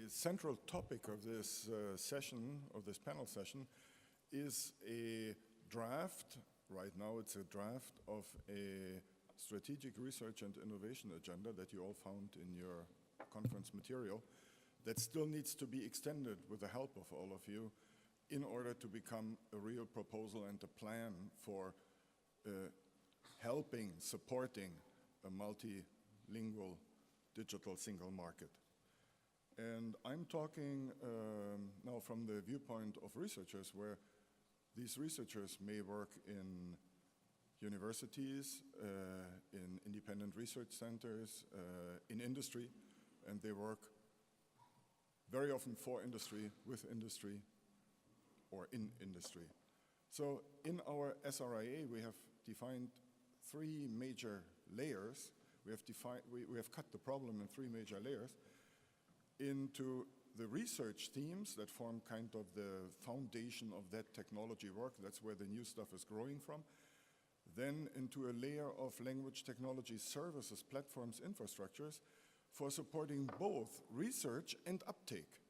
central topic of this session, of this panel session, is a draft. Right now it's a draft of a strategic research and innovation agenda that you all found in your conference material that still needs to be extended with the help of all of you in order to become a real proposal and a plan for helping, supporting a multilingual digital single market. And I'm talking now from the viewpoint of researchers, where these researchers may work in universities, in independent research centers, in industry, and they work very often for industry, with industry, or in industry. So in our SRIA, we have defined three major layers. We have cut the problem in three major layers into the research teams that form kind of the foundation of that technology work. That's where the new stuff is growing from. Then into a layer of language technology services, platforms, infrastructures for supporting both research and uptake.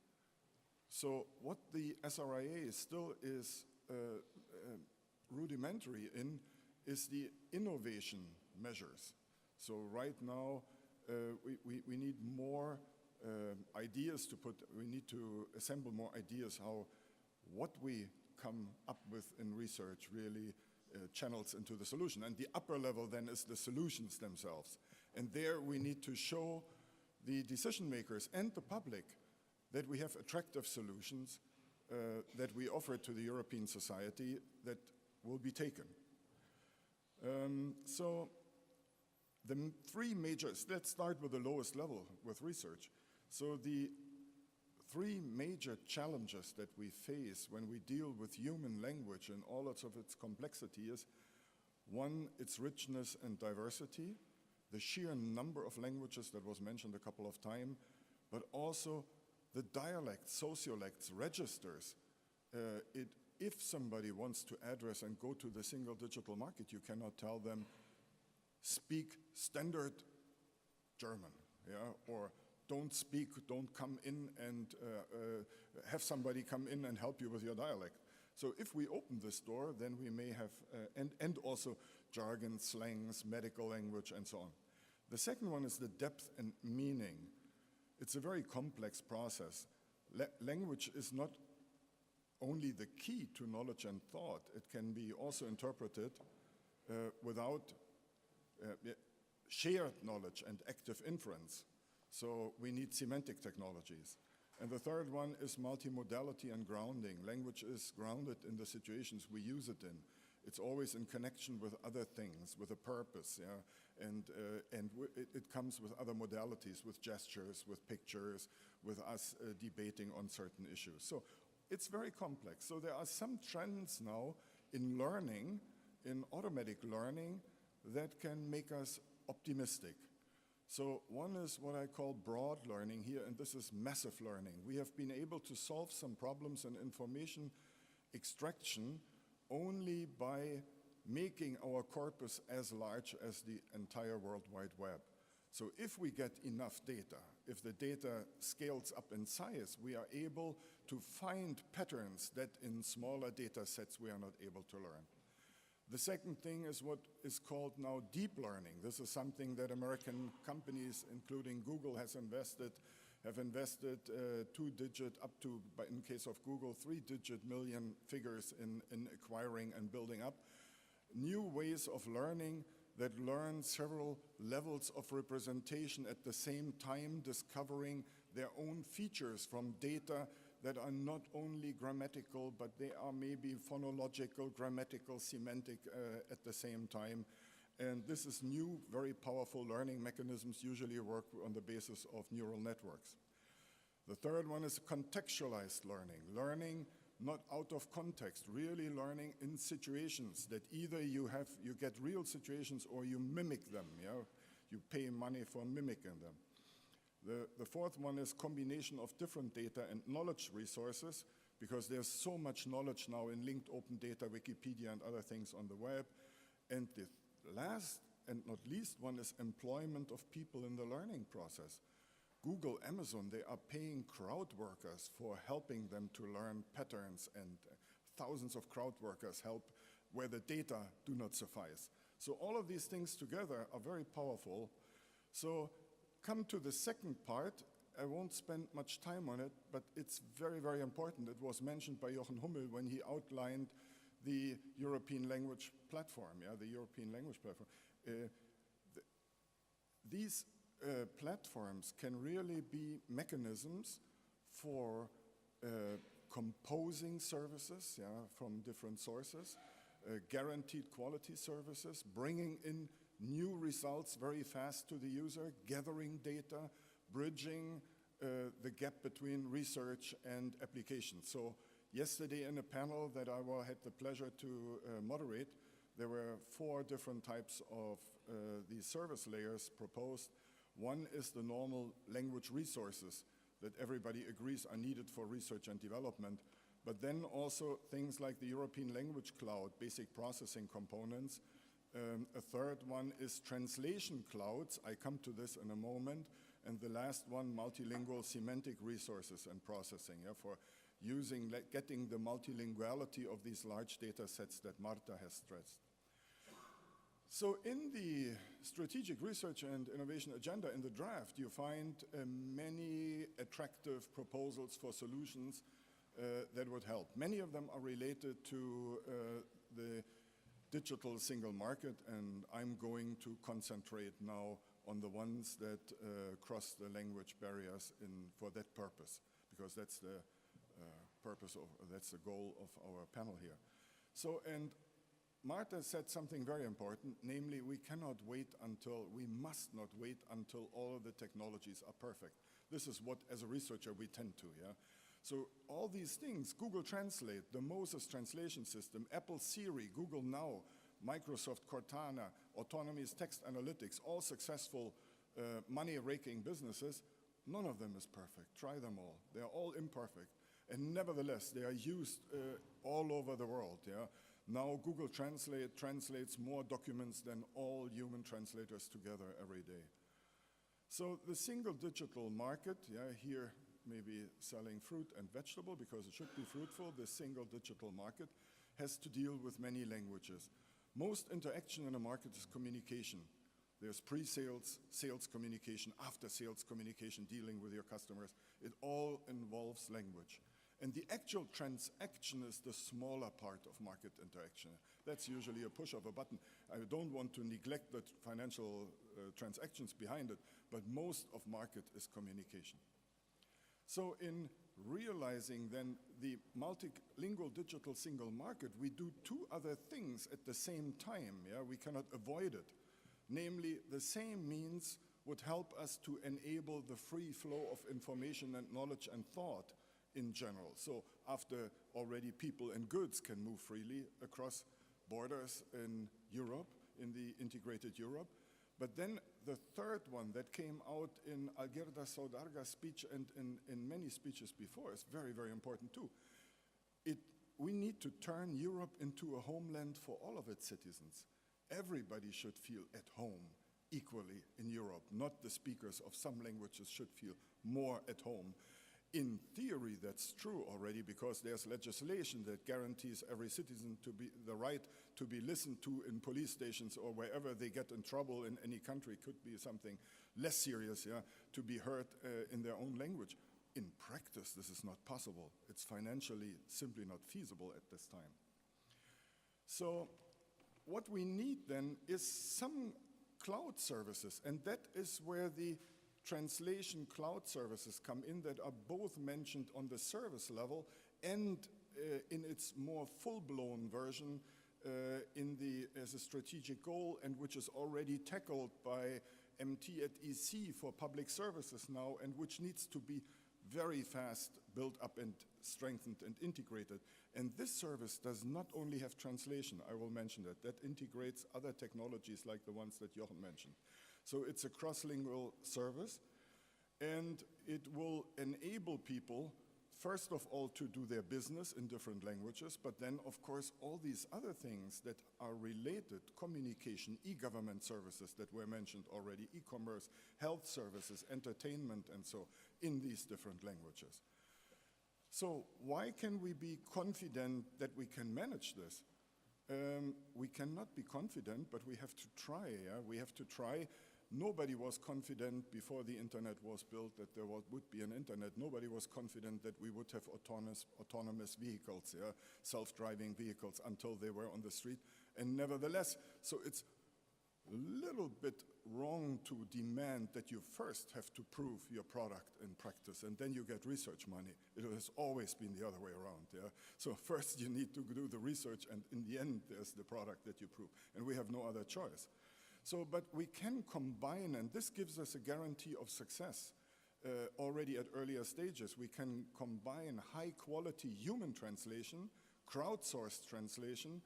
So what the SRIA still is rudimentary in is the innovation measures. So right now we need more ideas we need to assemble more ideas how what we come up with in research really channels into the solution. And the upper level then is the solutions themselves. And there we need to show the decision makers and the public that we have attractive solutions that we offer to the European society that will be taken. So the three majors, let's start with the lowest level with research. So the three major challenges that we face when we deal with human language and all of its complexity is, one, its richness and diversity, the sheer number of languages that was mentioned a couple of times, but also the dialects, sociolects, registers. If somebody wants to address and go to the single digital market, you cannot tell them, speak standard German, yeah, or don't come in and have somebody come in and help you with your dialect. So if we open this door, then we may have, and also jargon, slangs, medical language, and so on. The second one is the depth and meaning. It's a very complex process. Language is not only the key to knowledge and thought, it can be also interpreted without shared knowledge and active inference. So we need semantic technologies. And the third one is multimodality and grounding. Language is grounded in the situations we use it in. It's always in connection with other things, with a purpose, yeah? And it comes with other modalities, with gestures, with pictures, with us debating on certain issues. So it's very complex. So there are some trends now in learning, in automatic learning, that can make us optimistic. So one is what I call broad learning here, and this is massive learning. We have been able to solve some problems in information extraction only by making our corpus as large as the entire World Wide Web. So if we get enough data, if the data scales up in size, we are able to find patterns that in smaller data sets we are not able to learn. The second thing is what is called now deep learning. This is something that American companies, including Google, have invested two-digit up to, but in case of Google, three-digit million figures in acquiring and building up new ways of learning that learn several levels of representation at the same time, discovering their own features from data that are not only grammatical, but they are maybe phonological, grammatical, semantic at the same time. And this is new, very powerful learning mechanisms, usually work on the basis of neural networks. The third one is contextualized learning, learning not out of context, really learning in situations that either you get real situations or you mimic them, yeah? You pay money for mimicking them. The fourth one is combination of different data and knowledge resources, because there's so much knowledge now in linked open data, Wikipedia and other things on the web. And the last and not least one is employment of people in the learning process. Google, Amazon, they are paying crowd workers for helping them to learn patterns, and thousands of crowd workers help where the data do not suffice. So all of these things together are very powerful. So come to the second part. I won't spend much time on it, but it's very, very important. It was mentioned by Jochen Hummel when he outlined the European language platform, the European language platform. These platforms can really be mechanisms for composing services from different sources, guaranteed quality services, bringing in new results very fast to the user, gathering data, bridging the gap between research and application. So yesterday in a panel that I had the pleasure to moderate, there were 4 different types of these service layers proposed. One is the normal language resources that everybody agrees are needed for research and development, but then also things like the European Language Cloud, basic processing components. A third one is translation clouds. I come to this in a moment. And the last one, multilingual semantic resources and processing, for getting the multilinguality of these large data sets that Marta has stressed. So in the Strategic Research and Innovation Agenda in the draft, you find many attractive proposals for solutions that would help. Many of them are related to the digital single market, and I'm going to concentrate now on the ones that cross the language barriers for that purpose, because that's the that's the goal of our panel here. So, and Marta said something very important, namely we must not wait until all of the technologies are perfect. This is what, as a researcher, we tend to, So all these things, Google Translate, the Moses translation system, Apple Siri, Google Now, Microsoft Cortana, autonomous text analytics, all successful money-raking businesses, none of them is perfect. Try them all. They are all imperfect. And nevertheless, they are used all over the world. Now Google Translate translates more documents than all human translators together every day. So the single digital market, here maybe selling fruit and vegetable because it should be fruitful, the single digital market has to deal with many languages. Most interaction in a market is communication. There's pre-sales, sales communication, after-sales communication, dealing with your customers. It all involves language. And the actual transaction is the smaller part of market interaction. That's usually a push of a button. I don't want to neglect the financial transactions behind it, but most of market is communication. So in realizing then the multilingual digital single market, we do 2 other things at the same time. We cannot avoid it. Namely, the same means would help us to enable the free flow of information and knowledge and thought in general. So after already people and goods can move freely across borders in Europe, in the integrated Europe. But then the third one that came out in Algirda Saudarga's speech and in many speeches before is very, very important too. We need to turn Europe into a homeland for all of its citizens. Everybody should feel at home equally in Europe, not the speakers of some languages should feel more at home. In theory, that's true already because there's legislation that guarantees every citizen the right to be listened to in police stations or wherever they get in trouble in any country. Could be something less serious, to be heard in their own language. In practice, this is not possible. It's financially simply not feasible at this time. So what we need then is some cloud services, and that is where the translation cloud services come in that are both mentioned on the service level and in its more full-blown version as a strategic goal, and which is already tackled by MT at EC for public services now, and which needs to be very fast built up and strengthened and integrated. And this service does not only have translation, I will mention that integrates other technologies like the ones that Jochen mentioned. So it's a cross-lingual service, and it will enable people first of all, to do their business in different languages, but then, of course, all these other things that are related, communication, e-government services that were mentioned already, e-commerce, health services, entertainment, and so, in these different languages. So why can we be confident that we can manage this? We cannot be confident, but we have to try. Yeah? We have to try. Nobody was confident before the internet was built that there would be an internet. Nobody was confident that we would have autonomous vehicles, yeah? Self-driving vehicles, until they were on the street. And nevertheless, so it's a little bit wrong to demand that you first have to prove your product in practice, and then you get research money. It has always been the other way around. Yeah? So first you need to do the research, and in the end there's the product that you prove. And we have no other choice. So, but we can combine, and this gives us a guarantee of success already at earlier stages. We can combine high-quality human translation, crowdsourced translation,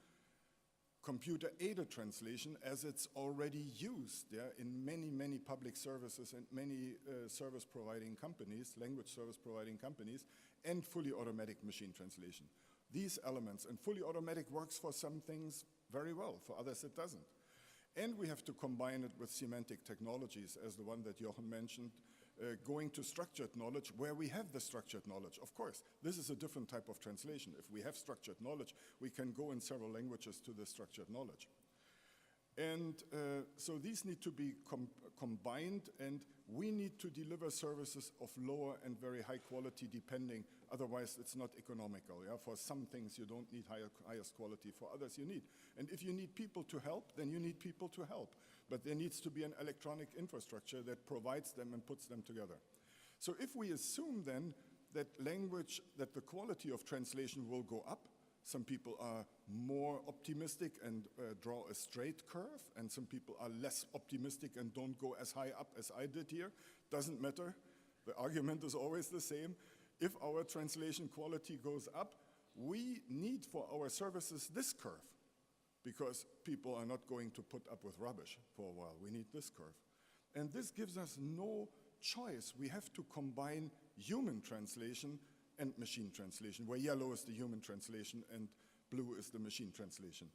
computer-aided translation, as it's already used, yeah, in many, many public services and many service-providing companies, language service-providing companies, and fully automatic machine translation. These elements, and fully automatic works for some things very well, for others it doesn't. And we have to combine it with semantic technologies, as the one that Jochen mentioned, going to structured knowledge where we have the structured knowledge. Of course, this is a different type of translation. If we have structured knowledge, we can go in several languages to the structured knowledge. And so these need to be combined, and we need to deliver services of lower and very high quality depending, otherwise it's not economical. Yeah? For some things you don't need highest quality, for others you need. And if you need people to help, then you need people to help. But there needs to be an electronic infrastructure that provides them and puts them together. So if we assume then that that the quality of translation will go up, some people are more optimistic and draw a straight curve, and some people are less optimistic and don't go as high up as I did here. Doesn't matter. The argument is always the same. If our translation quality goes up, we need for our services this curve, because people are not going to put up with rubbish for a while. We need this curve. And this gives us no choice. We have to combine human translation and machine translation, where yellow is the human translation and blue is the machine translation.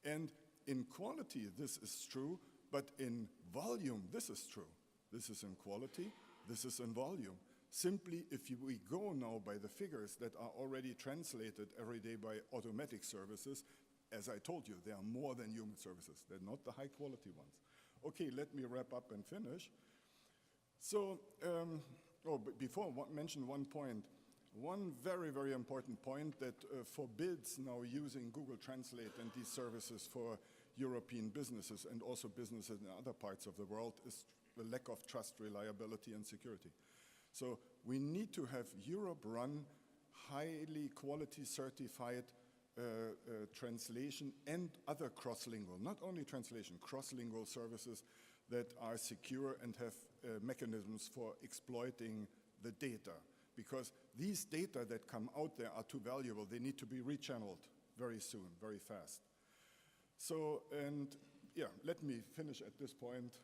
And in quality, this is true, but in volume, this is true. This is in quality, this is in volume. Simply, if we go now by the figures that are already translated every day by automatic services, as I told you, they are more than human services. They're not the high quality ones. Okay, let me wrap up and finish. So, but before I mention one point, one very, very important point that forbids now using Google Translate and these services for European businesses and also businesses in other parts of the world is the lack of trust, reliability, and security. So we need to have Europe run highly quality certified translation and other cross-lingual, not only translation, cross-lingual services that are secure and have mechanisms for exploiting the data. Because these data that come out there are too valuable. They need to be rechanneled very soon, very fast. So, and yeah, let me finish at this point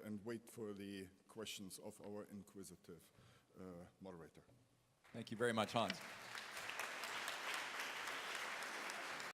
and wait for the questions of our inquisitive moderator. Thank you very much, Hans.